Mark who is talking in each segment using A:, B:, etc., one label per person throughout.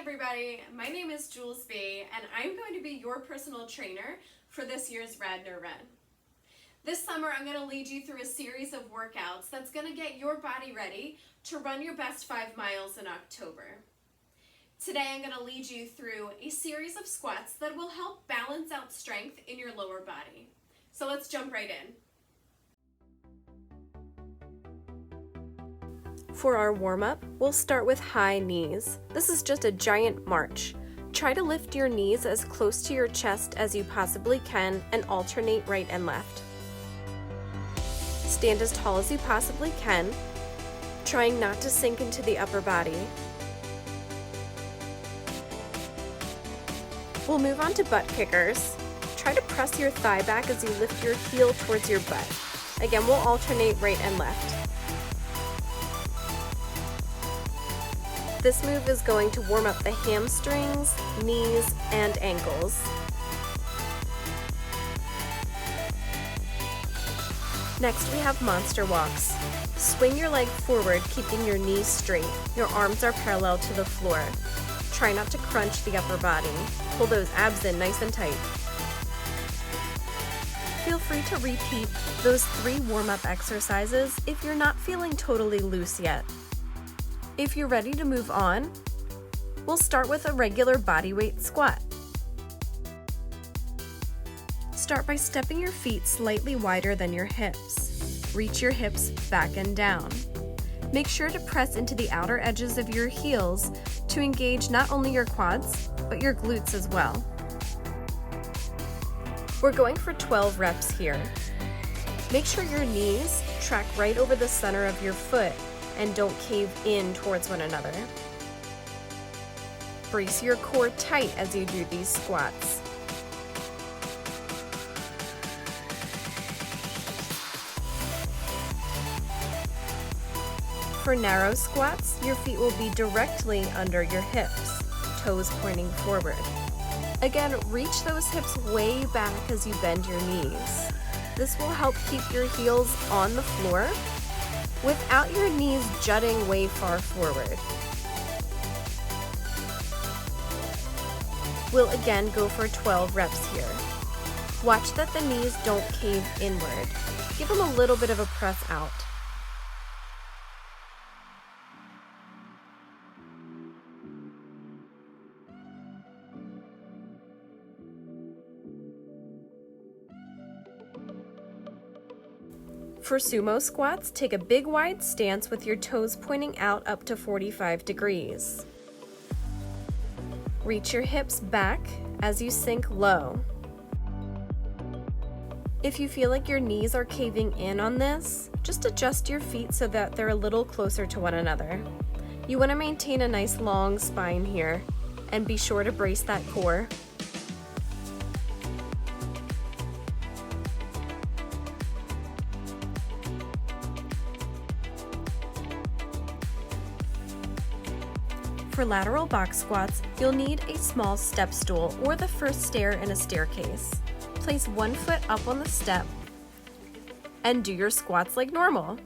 A: everybody, my name is Jules B and I'm going to be your personal trainer for this year's Radnor Run. This summer I'm going to lead you through a series of workouts that's going to get your body ready to run your best 5 miles in October. Today I'm going to lead you through a series of squats that will help balance out strength in your lower body. So let's jump right in.
B: For our warm-up, we'll start with high knees. This is just a giant march. Try to lift your knees as close to your chest as you possibly can and alternate right and left. Stand as tall as you possibly can, trying not to sink into the upper body. We'll move on to butt kickers. Try to press your thigh back as you lift your heel towards your butt. Again, we'll alternate right and left. This move is going to warm up the hamstrings, knees, and ankles. Next, we have monster walks. Swing your leg forward, keeping your knees straight. Your arms are parallel to the floor. Try not to crunch the upper body. Pull those abs in nice and tight. Feel free to repeat those 3 warm-up exercises if you're not feeling totally loose yet. If you're ready to move on, we'll start with a regular bodyweight squat. Start by stepping your feet slightly wider than your hips. Reach your hips back and down. Make sure to press into the outer edges of your heels to engage not only your quads, but your glutes as well. We're going for 12 reps here. Make sure your knees track right over the center of your foot and don't cave in towards one another. Brace your core tight as you do these squats. For narrow squats, your feet will be directly under your hips, toes pointing forward. Again, reach those hips way back as you bend your knees. This will help keep your heels on the floor without your knees jutting way far forward. We'll again go for 12 reps here. Watch that the knees don't cave inward. Give them a little bit of a press out. For sumo squats, take a big wide stance with your toes pointing out up to 45 degrees. Reach your hips back as you sink low. If you feel like your knees are caving in on this, just adjust your feet so that they're a little closer to one another. You want to maintain a nice long spine here, and be sure to brace that core. For lateral box squats, you'll need a small step stool or the first stair in a staircase. Place one foot up on the step and do your squats like normal.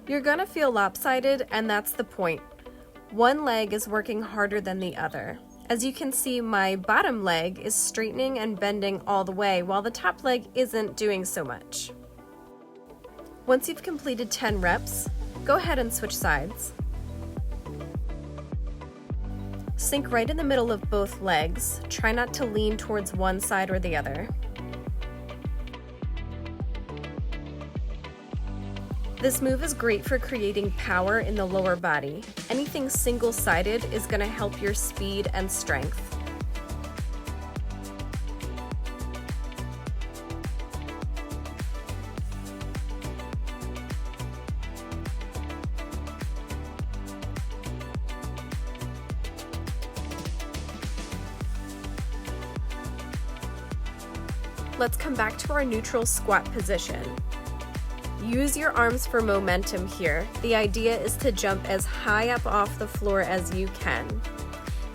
B: You're gonna feel lopsided, and that's the point. One leg is working harder than the other. As you can see, my bottom leg is straightening and bending all the way, while the top leg isn't doing so much. Once you've completed 10 reps, go ahead and switch sides. Sink right in the middle of both legs. Try not to lean towards one side or the other. This move is great for creating power in the lower body. Anything single-sided is going to help your speed and strength. Let's come back to our neutral squat position. Use your arms for momentum here. The idea is to jump as high up off the floor as you can.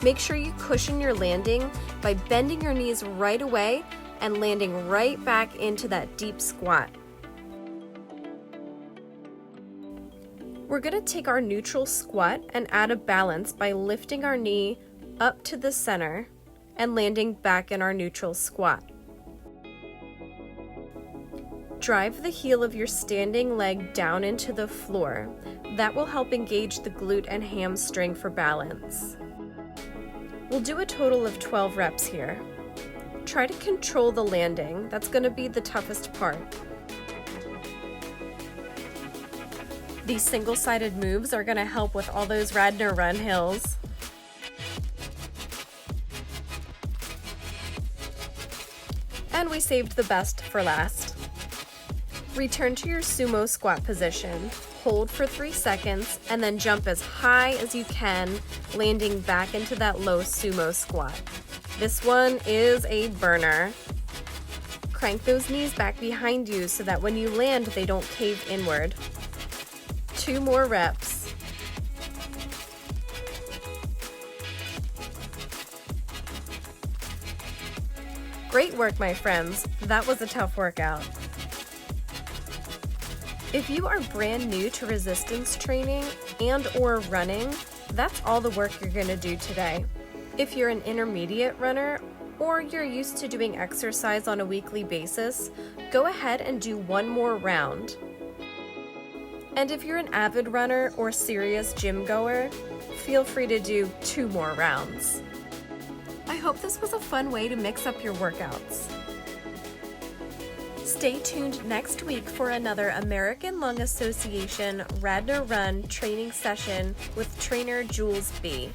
B: Make sure you cushion your landing by bending your knees right away and landing right back into that deep squat. We're going to take our neutral squat and add a balance by lifting our knee up to the center and landing back in our neutral squat. Drive the heel of your standing leg down into the floor. That will help engage the glute and hamstring for balance. We'll do a total of 12 reps here. Try to control the landing. That's going to be the toughest part. These single-sided moves are going to help with all those Radnor Run hills. And we saved the best for last. Return to your sumo squat position. Hold for 3 seconds and then jump as high as you can, landing back into that low sumo squat. This one is a burner. Crank those knees back behind you so that when you land, they don't cave inward. 2 more reps. Great work, my friends. That was a tough workout. If you are brand new to resistance training and/or running, that's all the work you're going to do today. If you're an intermediate runner or you're used to doing exercise on a weekly basis, go ahead and do 1 more round. And if you're an avid runner or serious gym goer, feel free to do 2 more rounds. I hope this was a fun way to mix up your workouts. Stay tuned next week for another American Lung Association Radnor Run training session with trainer Jules B.